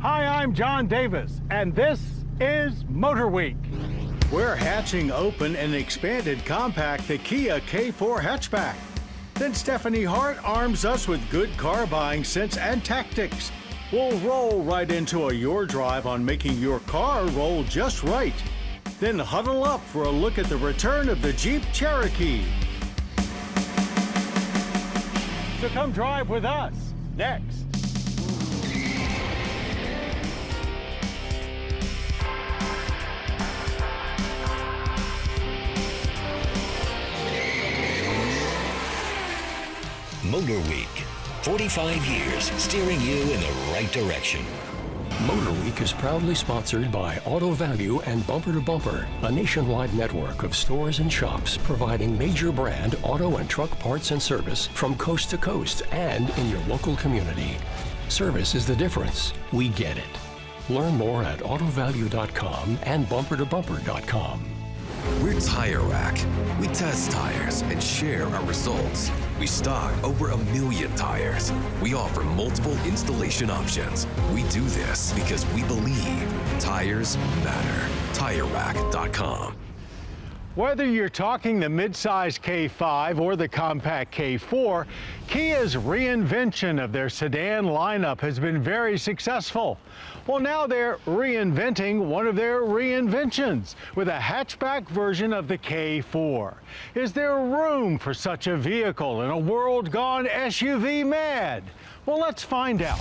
Hi, I'm John Davis, and this is MotorWeek. We're hatching open an expanded compact, the Kia K4 Hatchback. Then Stephanie Hart arms us with good car buying sense and tactics. We'll roll right into a Your Drive on making your car roll just right. Then huddle up for a look at the return of the Jeep Cherokee. So come drive with us next. MotorWeek, 45 years steering you in the right direction. MotorWeek is proudly sponsored by Auto Value and Bumper to Bumper, a nationwide network of stores and shops providing major brand auto and truck parts and service from coast to coast and in your local community. Service is the difference. We get it. Learn more at autovalue.com and bumpertobumper.com. We're Tire Rack. We test tires and share our results. We stock over 1 million tires. We offer multiple installation options. We do this because we believe tires matter. TireRack.com. Whether you're talking the midsize K5 or the compact K4, Kia's reinvention of their sedan lineup has been very successful. Well, now they're reinventing one of their reinventions with a hatchback version of the K4. Is there room for such a vehicle in a world gone SUV mad? Well, let's find out.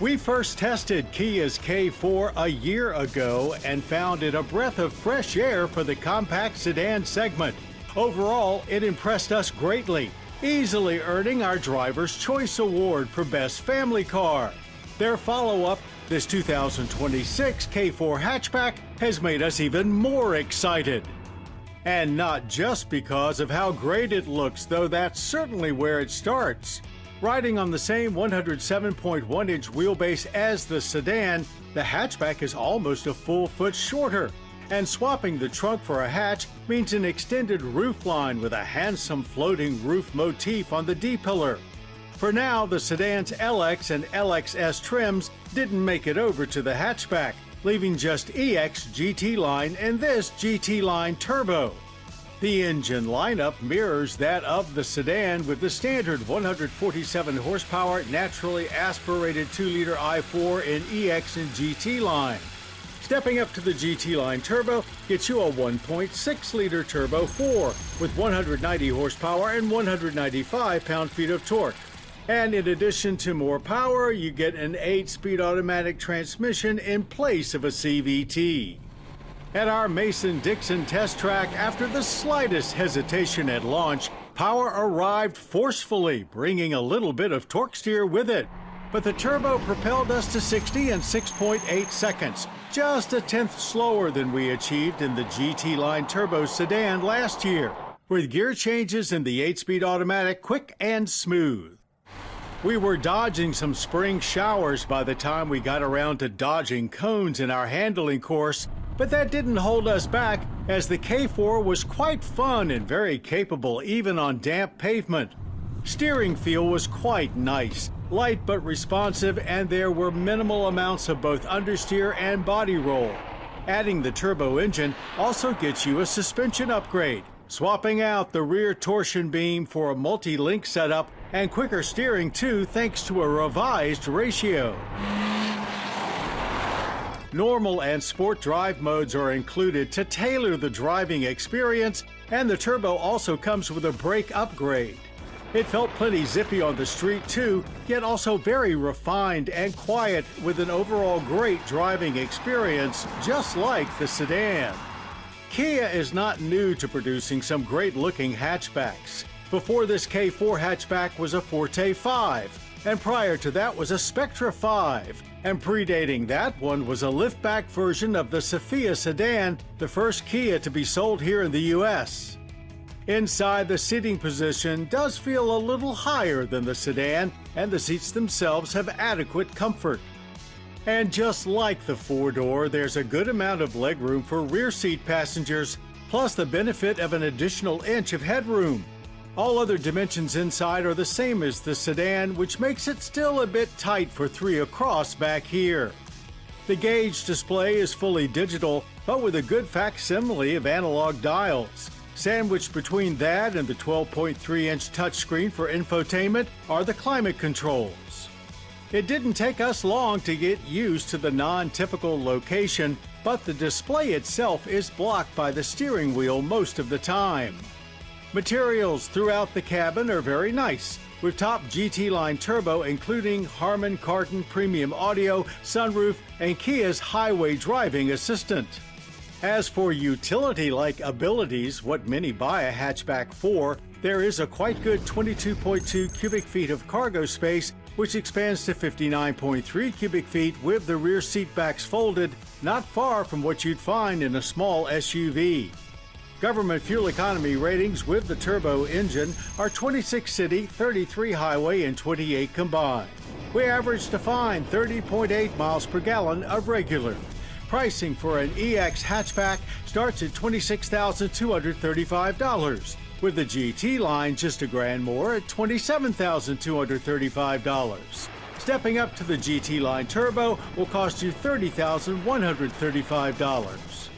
We first tested Kia's K4 a year ago and found it a breath of fresh air for the compact sedan segment. Overall, it impressed us greatly, easily earning our Driver's Choice Award for Best Family Car. Their follow-up, this 2026 K4 Hatchback, has made us even more excited. And not just because of how great it looks, though that's certainly where it starts. Riding on the same 107.1-inch wheelbase as the sedan, the hatchback is almost a full foot shorter. And swapping the trunk for a hatch means an extended roofline with a handsome floating roof motif on the D-pillar. For now, the sedan's LX and LXS trims didn't make it over to the hatchback, leaving just EX GT Line and this GT Line Turbo. The engine lineup mirrors that of the sedan with the standard 147 horsepower naturally aspirated 2-liter i4 in EX and GT line. Stepping up to the GT Line Turbo gets you a 1.6-liter Turbo 4 with 190 horsepower and 195 pound-feet of torque. And in addition to more power, you get an 8-speed automatic transmission in place of a CVT. At our Mason-Dixon test track, after the slightest hesitation at launch, power arrived forcefully, bringing a little bit of torque steer with it. But the turbo propelled us to 60 in 6.8 seconds, just a tenth slower than we achieved in the GT Line Turbo sedan last year, with gear changes in the 8-speed automatic quick and smooth. We were dodging some spring showers by the time we got around to dodging cones in our handling course, but that didn't hold us back, as the K4 was quite fun and very capable even on damp pavement. Steering feel was quite nice, light but responsive, and there were minimal amounts of both understeer and body roll. Adding the turbo engine also gets you a suspension upgrade, swapping out the rear torsion beam for a multi-link setup and quicker steering too, thanks to a revised ratio. Normal and sport drive modes are included to tailor the driving experience, and the turbo also comes with a brake upgrade. It felt plenty zippy on the street too, yet also very refined and quiet with an overall great driving experience, just like the sedan. Kia is not new to producing some great-looking hatchbacks. Before this K4 hatchback was a Forte 5, and prior to that was a Spectra 5. And predating that one was a liftback version of the Sophia sedan, the first Kia to be sold here in the U.S. Inside, the seating position does feel a little higher than the sedan, and the seats themselves have adequate comfort. And just like the four-door, there's a good amount of legroom for rear seat passengers, plus the benefit of an additional inch of headroom. All other dimensions inside are the same as the sedan, which makes it still a bit tight for 3 across back here. The gauge display is fully digital, but with a good facsimile of analog dials. Sandwiched between that and the 12.3-inch touchscreen for infotainment are the climate controls. It didn't take us long to get used to the non-typical location, but the display itself is blocked by the steering wheel most of the time. Materials throughout the cabin are very nice, with top GT line turbo including Harman Kardon premium audio, sunroof, and Kia's highway driving assistant. As for utility-like abilities, what many buy a hatchback for, there is a quite good 22.2 cubic feet of cargo space, which expands to 59.3 cubic feet with the rear seat backs folded, not far from what you'd find in a small SUV. Government fuel economy ratings with the turbo engine are 26 city, 33 highway, and 28 combined. We averaged to find 30.8 miles per gallon of regular. Pricing for an EX hatchback starts at $26,235, with the GT line just a grand more at $27,235. Stepping up to the GT line turbo will cost you $30,135.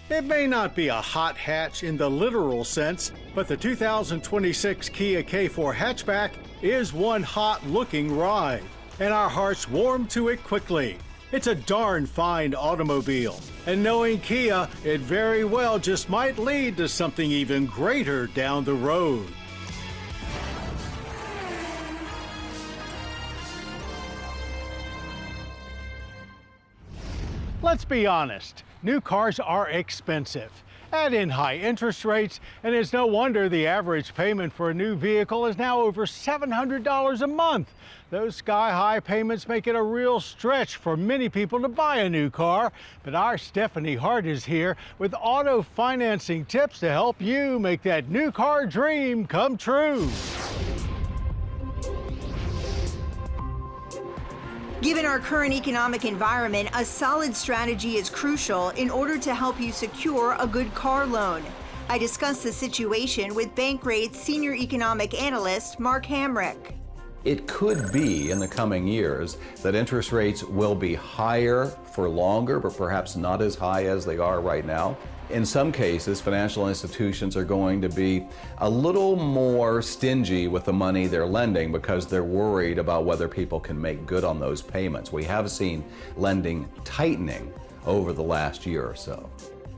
It may not be a hot hatch in the literal sense, but the 2026 Kia K4 Hatchback is one hot-looking ride, and our hearts warm to it quickly. It's a darn fine automobile, and knowing Kia, it very well just might lead to something even greater down the road. Let's be honest, new cars are expensive. Add in high interest rates, and it's no wonder the average payment for a new vehicle is now over $700 a month. Those sky-high payments make it a real stretch for many people to buy a new car, but our Stephanie Hart is here with auto financing tips to help you make that new car dream come true. Given our current economic environment, a solid strategy is crucial in order to help you secure a good car loan. I discussed the situation with Bankrate's senior economic analyst, Mark Hamrick. It could be in the coming years that interest rates will be higher for longer, but perhaps not as high as they are right now. In some cases, financial institutions are going to be a little more stingy with the money they're lending because they're worried about whether people can make good on those payments. We have seen lending tightening over the last year or so.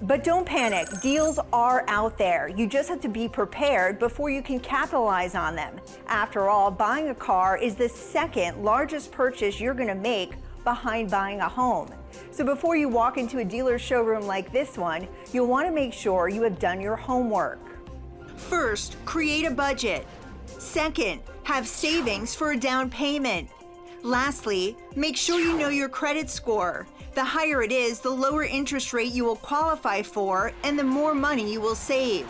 But don't panic, deals are out there. You just have to be prepared before you can capitalize on them. After all, buying a car is the second largest purchase you're going to make behind buying a home. So before you walk into a dealer's showroom like this one, you'll want to make sure you have done your homework. First, create a budget. Second, have savings for a down payment. Lastly, make sure you know your credit score. The higher it is, the lower interest rate you will qualify for and the more money you will save.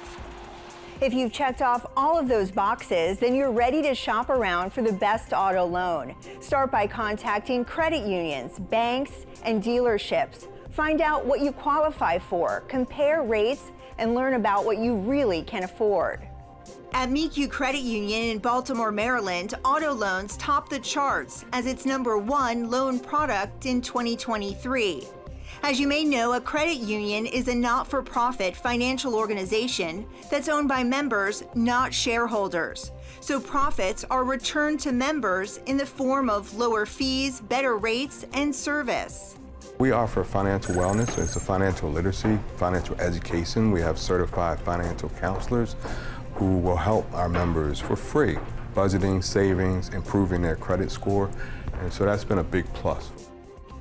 If you've checked off all of those boxes, then you're ready to shop around for the best auto loan. Start by contacting credit unions, banks, and dealerships. Find out what you qualify for, compare rates, and learn about what you really can afford. At MeQ Credit Union in Baltimore, Maryland, auto loans top the charts as its #1 loan product in 2023. As you may know, a credit union is a not-for-profit financial organization that's owned by members, not shareholders. So profits are returned to members in the form of lower fees, better rates, and service. We offer financial wellness. It's a financial literacy, financial education. We have certified financial counselors who will help our members for free, budgeting, savings, improving their credit score. And so that's been a big plus.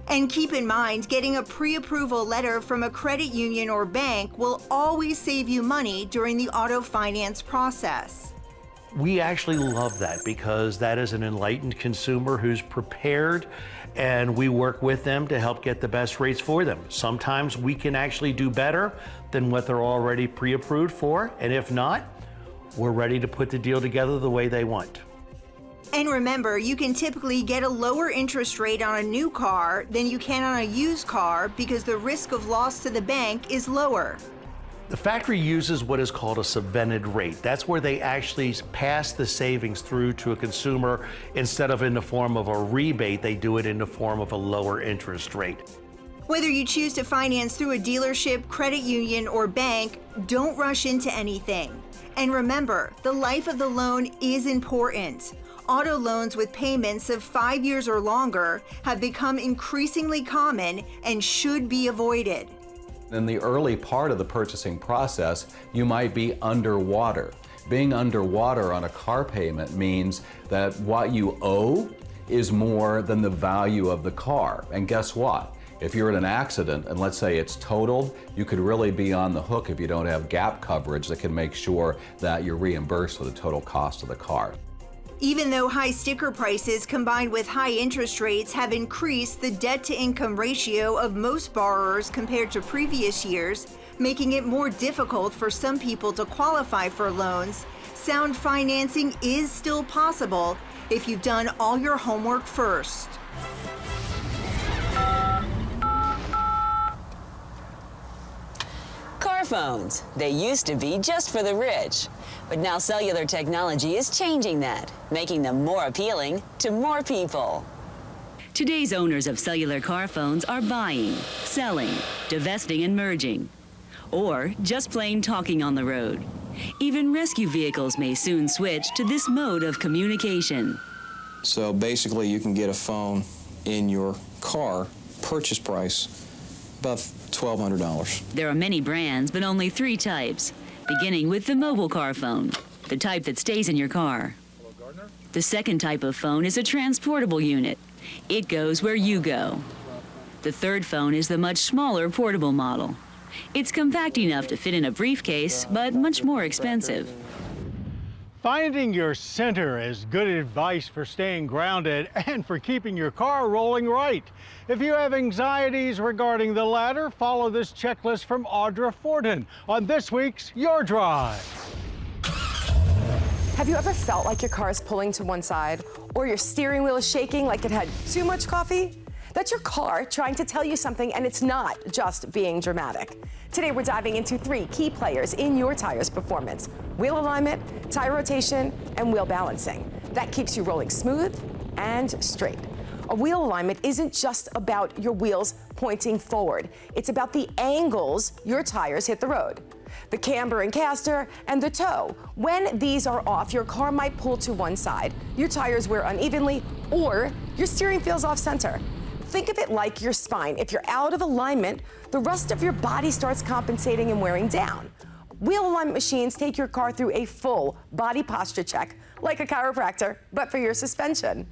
And keep in mind, getting a pre-approval letter from a credit union or bank will always save you money during the auto finance process. We actually love that because that is an enlightened consumer who's prepared, and we work with them to help get the best rates for them. Sometimes we can actually do better than what they're already pre-approved for, and if not, we're ready to put the deal together the way they want. And remember, you can typically get a lower interest rate on a new car than you can on a used car because the risk of loss to the bank is lower. The factory uses what is called a subvented rate. That's where they actually pass the savings through to a consumer. Instead of in the form of a rebate, they do it in the form of a lower interest rate. Whether you choose to finance through a dealership, credit union, or bank, don't rush into anything. And remember, the life of the loan is important. Auto loans with payments of 5 years or longer have become increasingly common and should be avoided. In the early part of the purchasing process, you might be underwater. Being underwater on a car payment means that what you owe is more than the value of the car. And guess what? If you're in an accident and let's say it's totaled, you could really be on the hook if you don't have gap coverage that can make sure that you're reimbursed for the total cost of the car. Even though high sticker prices combined with high interest rates have increased the debt-to-income ratio of most borrowers compared to previous years, making it more difficult for some people to qualify for loans, sound financing is still possible if you've done all your homework first. Car phones. They used to be just for the rich. But now cellular technology is changing that, making them more appealing to more people. Today's owners of cellular car phones are buying, selling, divesting and merging, or just plain talking on the road. Even rescue vehicles may soon switch to this mode of communication. So basically you can get a phone in your car, purchase price, about $1,200. There are many brands, but only 3 types, beginning with the mobile car phone, the type that stays in your car. The second type of phone is a transportable unit. It goes where you go. The third phone is the much smaller portable model. It's compact enough to fit in a briefcase, but much more expensive. Finding your center is good advice for staying grounded and for keeping your car rolling right. If you have anxieties regarding the latter, follow this checklist from Audra Forden on this week's Your Drive. Have you ever felt like your car is pulling to one side or your steering wheel is shaking like it had too much coffee? That's your car trying to tell you something, and it's not just being dramatic. Today we're diving into 3 key players in your tire's performance: wheel alignment, tire rotation, and wheel balancing. That keeps you rolling smooth and straight. A wheel alignment isn't just about your wheels pointing forward. It's about the angles your tires hit the road. The camber and caster, and the toe. When these are off, your car might pull to one side, your tires wear unevenly, or your steering feels off center. Think of it like your spine. If you're out of alignment, the rest of your body starts compensating and wearing down. Wheel alignment machines take your car through a full body posture check, like a chiropractor, but for your suspension.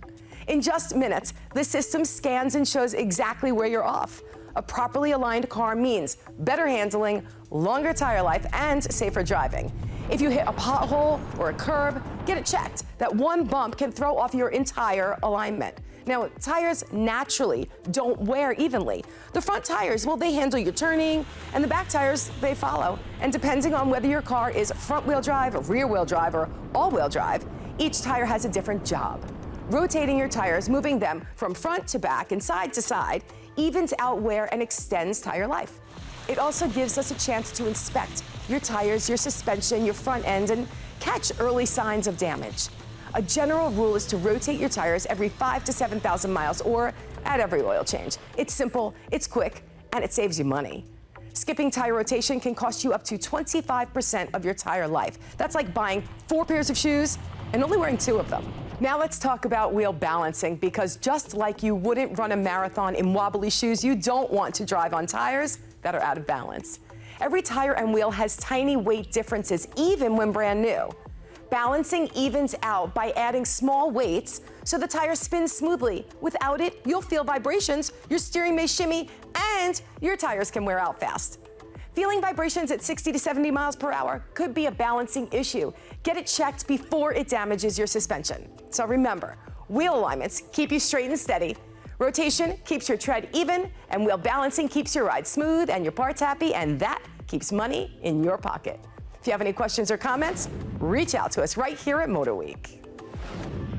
In just minutes, the system scans and shows exactly where you're off. A properly aligned car means better handling, longer tire life, and safer driving. If you hit a pothole or a curb, get it checked. That one bump can throw off your entire alignment. Now, tires naturally don't wear evenly. The front tires, well, they handle your turning, and the back tires, they follow. And depending on whether your car is front-wheel drive, rear-wheel drive, or all-wheel drive, each tire has a different job. Rotating your tires, moving them from front to back and side to side, evens out wear and extends tire life. It also gives us a chance to inspect your tires, your suspension, your front end, and catch early signs of damage. A general rule is to rotate your tires every 5,000 to 7,000 miles or at every oil change. It's simple, it's quick, and it saves you money. Skipping tire rotation can cost you up to 25% of your tire life. That's like buying 4 pairs of shoes and only wearing 2 of them. Now let's talk about wheel balancing, because just like you wouldn't run a marathon in wobbly shoes, you don't want to drive on tires that are out of balance. Every tire and wheel has tiny weight differences, even when brand new. Balancing evens out by adding small weights so the tire spins smoothly. Without it, you'll feel vibrations, your steering may shimmy, and your tires can wear out fast. Feeling vibrations at 60 to 70 miles per hour could be a balancing issue. Get it checked before it damages your suspension. So remember, wheel alignments keep you straight and steady, rotation keeps your tread even, and wheel balancing keeps your ride smooth and your parts happy, and that keeps money in your pocket. If you have any questions or comments, reach out to us right here at MotorWeek.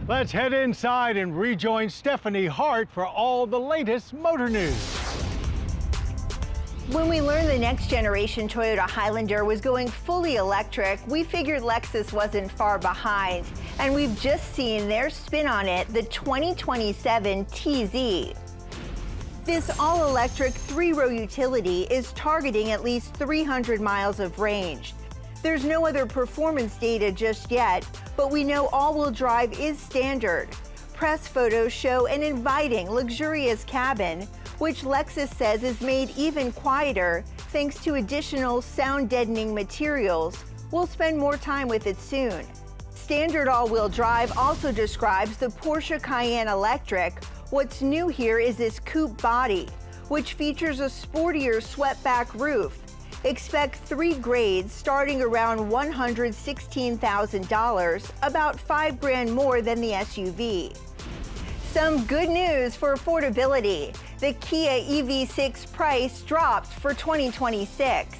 Let's head inside and rejoin Stephanie Hart for all the latest motor news. When we learned the next generation Toyota Highlander was going fully electric, we figured Lexus wasn't far behind. And we've just seen their spin on it, the 2027 TZ. This all-electric three-row utility is targeting at least 300 miles of range. There's no other performance data just yet, but we know all-wheel drive is standard. Press photos show an inviting, luxurious cabin, which Lexus says is made even quieter thanks to additional sound-deadening materials. We'll spend more time with it soon. Standard all-wheel drive also describes the Porsche Cayenne Electric. What's new here is this coupe body, which features a sportier swept-back roof. Expect 3 grades starting around $116,000, about $5,000 more than the SUV. Some good news for affordability. The Kia EV6 price dropped for 2026.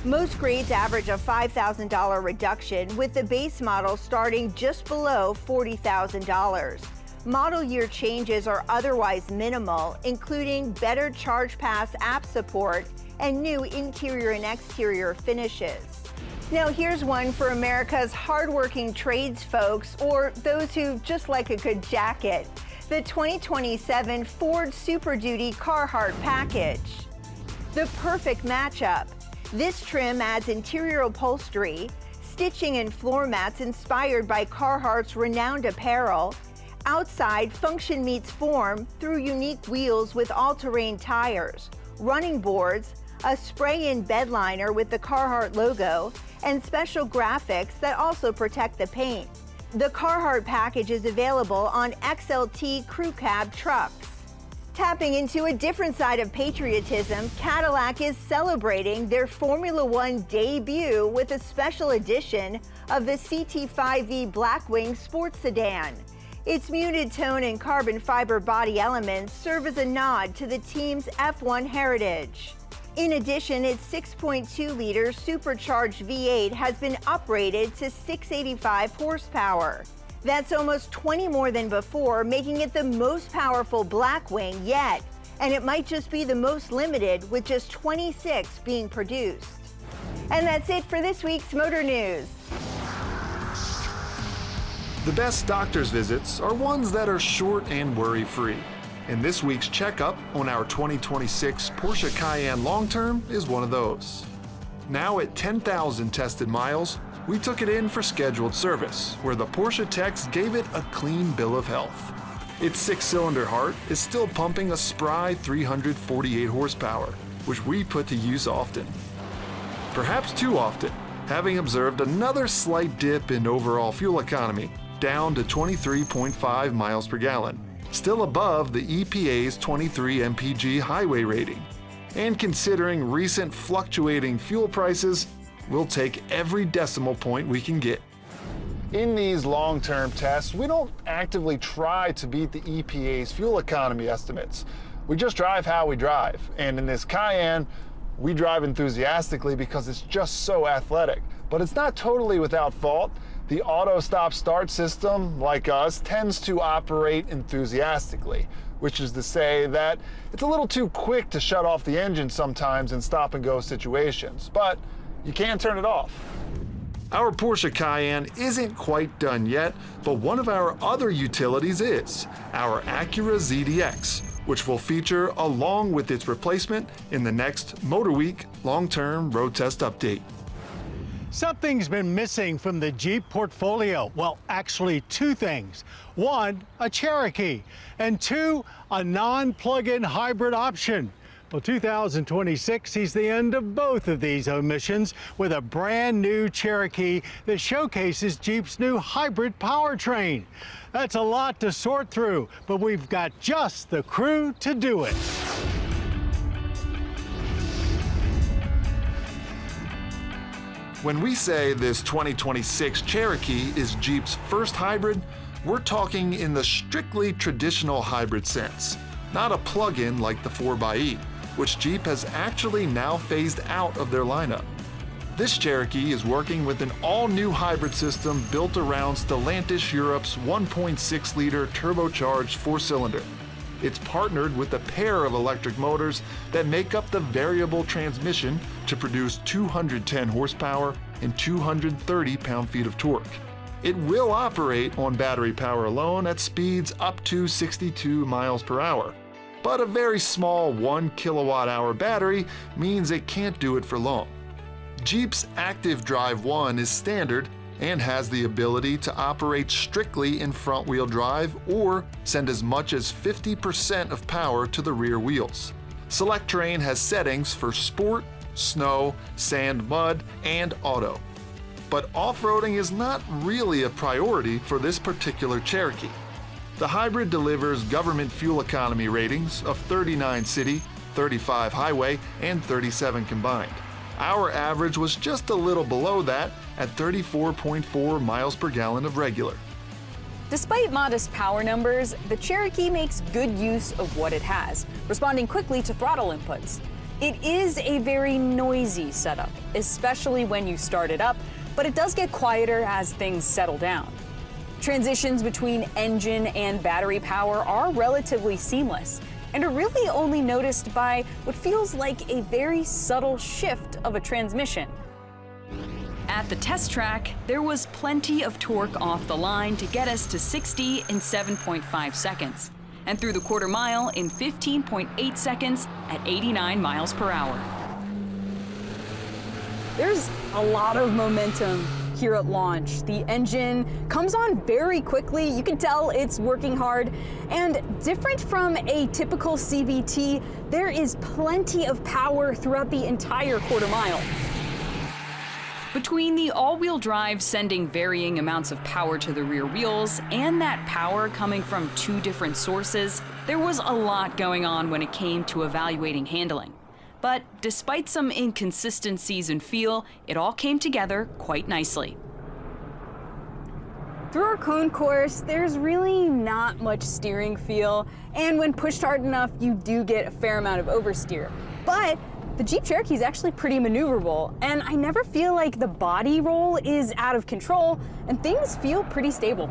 Most grades average a $5,000 reduction, with the base model starting just below $40,000. Model year changes are otherwise minimal, including better ChargePass app support and new interior and exterior finishes. Now here's one for America's hardworking trades folks, or those who just like a good jacket. The 2027 Ford Super Duty Carhartt package. The perfect matchup. This trim adds interior upholstery, stitching and floor mats inspired by Carhartt's renowned apparel. Outside, function meets form through unique wheels with all-terrain tires, running boards, a spray-in bed liner with the Carhartt logo, and special graphics that also protect the paint. The Carhartt package is available on XLT crew cab trucks. Tapping into a different side of patriotism, Cadillac is celebrating their Formula One debut with a special edition of the CT5V Blackwing sports sedan. Its muted tone and carbon fiber body elements serve as a nod to the team's F1 heritage. In addition, its 6.2-liter supercharged V8 has been uprated to 685 horsepower. That's almost 20 more than before, making it the most powerful Blackwing yet. And it might just be the most limited, with just 26 being produced. And that's it for this week's Motor News. The best doctor's visits are ones that are short and worry-free. And this week's checkup on our 2026 Porsche Cayenne Long-Term is one of those. Now at 10,000 tested miles, we took it in for scheduled service, where the Porsche techs gave it a clean bill of health. Its 6-cylinder heart is still pumping a spry 348 horsepower, which we put to use often. Perhaps too often, having observed another slight dip in overall fuel economy, down to 23.5 miles per gallon. Still above the EPA's 23 mpg highway rating. And considering recent fluctuating fuel prices, we'll take every decimal point we can get. In these long-term tests, we don't actively try to beat the EPA's fuel economy estimates. We just drive how we drive. And in this Cayenne, we drive enthusiastically because it's just so athletic. But it's not totally without fault. The auto stop-start system, like us, tends to operate enthusiastically, which is to say that it's a little too quick to shut off the engine sometimes in stop-and-go situations, but you can't turn it off. Our Porsche Cayenne isn't quite done yet, but one of our other utilities is, our Acura ZDX, which will feature along with its replacement in the next MotorWeek long-term road test update. Something's been missing from the Jeep portfolio. Well, actually 2 things. 1, a Cherokee, and 2, a non-plug-in hybrid option. Well, 2026 sees the end of both of these omissions with a brand new Cherokee that showcases Jeep's new hybrid powertrain. That's a lot to sort through, but we've got just the crew to do it. When we say this 2026 Cherokee is Jeep's first hybrid, we're talking in the strictly traditional hybrid sense, not a plug-in like the 4xe, which Jeep has actually now phased out of their lineup. This Cherokee is working with an all-new hybrid system built around Stellantis Europe's 1.6-liter turbocharged 4-cylinder. It's partnered with a pair of electric motors that make up the variable transmission to produce 210 horsepower and 230 pound-feet of torque. It will operate on battery power alone at speeds up to 62 miles per hour. But a very small 1 kilowatt-hour battery means it can't do it for long. Jeep's Active Drive 1 is standard and has the ability to operate strictly in front-wheel drive or send as much as 50% of power to the rear wheels. Select Terrain has settings for sport, snow, sand, mud, and auto. But off-roading is not really a priority for this particular Cherokee. The hybrid delivers government fuel economy ratings of 39 city, 35 highway, and 37 combined. Our average was just a little below that at 34.4 miles per gallon of regular. Despite modest power numbers, the Cherokee makes good use of what it has, responding quickly to throttle inputs. It is a very noisy setup, especially when you start it up, but it does get quieter as things settle down. Transitions between engine and battery power are relatively seamless and are really only noticed by what feels like a very subtle shift of a transmission. At the test track, there was plenty of torque off the line to get us to 60 in 7.5 seconds, and through the quarter mile in 15.8 seconds at 89 miles per hour. There's a lot of momentum here at launch. The engine comes on very quickly. You can tell it's working hard. And different from a typical CVT, there is plenty of power throughout the entire quarter mile. Between the all-wheel drive sending varying amounts of power to the rear wheels and that power coming from two different sources, there was a lot going on when it came to evaluating handling. But despite some inconsistencies in feel, it all came together quite nicely. Through our cone course, there's really not much steering feel, and when pushed hard enough, you do get a fair amount of oversteer. But the Jeep Cherokee is actually pretty maneuverable, and I never feel like the body roll is out of control, and things feel pretty stable.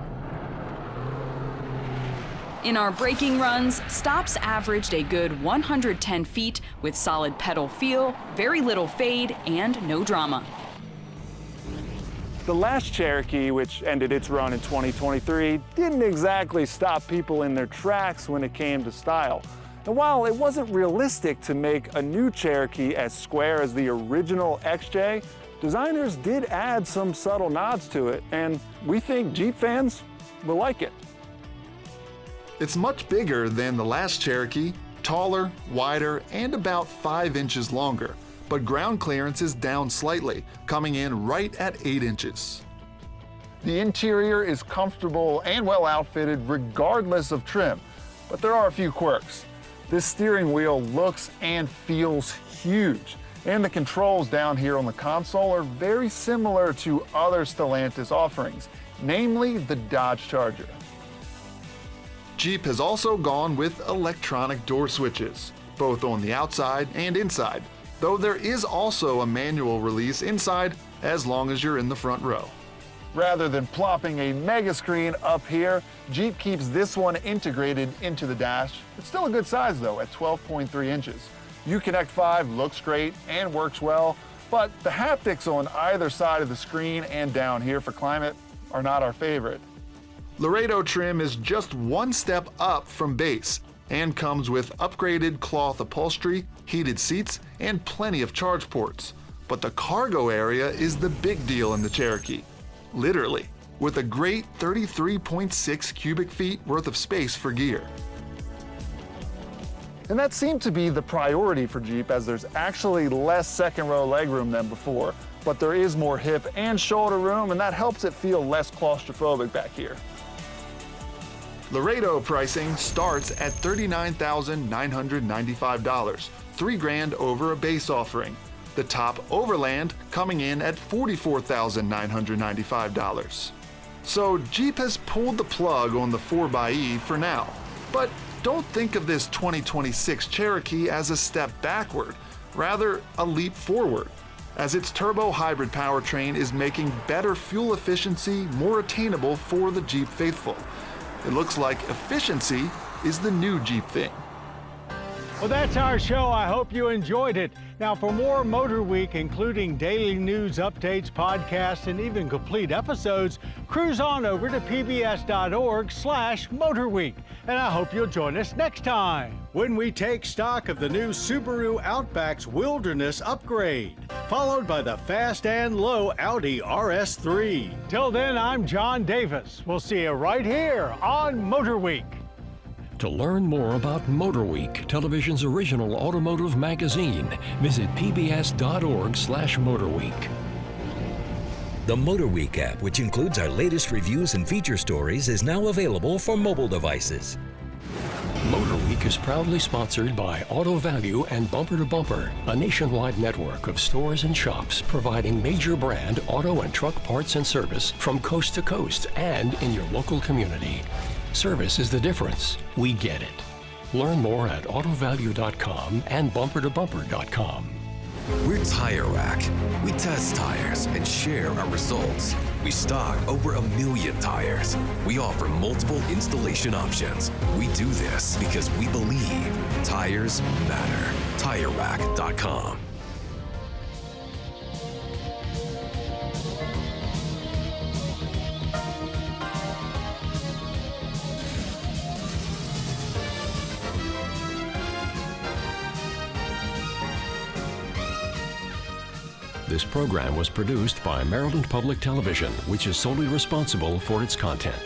In our braking runs, stops averaged a good 110 feet with solid pedal feel, very little fade, and no drama. The last Cherokee, which ended its run in 2023, didn't exactly stop people in their tracks when it came to style. And while it wasn't realistic to make a new Cherokee as square as the original XJ, designers did add some subtle nods to it, and we think Jeep fans will like it. It's much bigger than the last Cherokee, taller, wider, and about 5 inches longer, but ground clearance is down slightly, coming in right at 8 inches. The interior is comfortable and well outfitted regardless of trim, but there are a few quirks. This steering wheel looks and feels huge, and the controls down here on the console are very similar to other Stellantis offerings, namely the Dodge Charger. Jeep has also gone with electronic door switches, both on the outside and inside, though there is also a manual release inside as long as you're in the front row. Rather than plopping a mega screen up here, Jeep keeps this one integrated into the dash. It's still a good size though, at 12.3 inches. Uconnect 5 looks great and works well, but the haptics on either side of the screen and down here for climate are not our favorite. Laredo trim is just one step up from base and comes with upgraded cloth upholstery, heated seats, and plenty of charge ports. But the cargo area is the big deal in the Cherokee. Literally, with a great 33.6 cubic feet worth of space for gear. And that seemed to be the priority for Jeep, as there's actually less second row legroom than before, but there is more hip and shoulder room, and that helps it feel less claustrophobic back here. Laredo pricing starts at $39,995, $3,000 over a base offering. The top Overland coming in at $44,995. So Jeep has pulled the plug on the 4xe for now. But don't think of this 2026 Cherokee as a step backward, rather a leap forward, as its turbo hybrid powertrain is making better fuel efficiency more attainable for the Jeep faithful. It looks like efficiency is the new Jeep thing. Well, that's our show. I hope you enjoyed it. Now, for more MotorWeek, including daily news updates, podcasts, and even complete episodes, cruise on over to pbs.org/MotorWeek. And I hope you'll join us next time when we take stock of the new Subaru Outback's Wilderness upgrade, followed by the fast and low Audi RS3. Till then, I'm John Davis. We'll see you right here on MotorWeek. To learn more about MotorWeek, television's original automotive magazine, visit pbs.org/MotorWeek. The MotorWeek app, which includes our latest reviews and feature stories, is now available for mobile devices. MotorWeek is proudly sponsored by Auto Value and Bumper to Bumper, a nationwide network of stores and shops providing major brand auto and truck parts and service from coast to coast and in your local community. Service is the difference. We get it. Learn more at autovalue.com and bumpertobumper.com. We're Tire Rack. We test tires and share our results. We stock over 1 million tires. We offer multiple installation options. We do this because we believe tires matter. TireRack.com. This program was produced by Maryland Public Television, which is solely responsible for its content.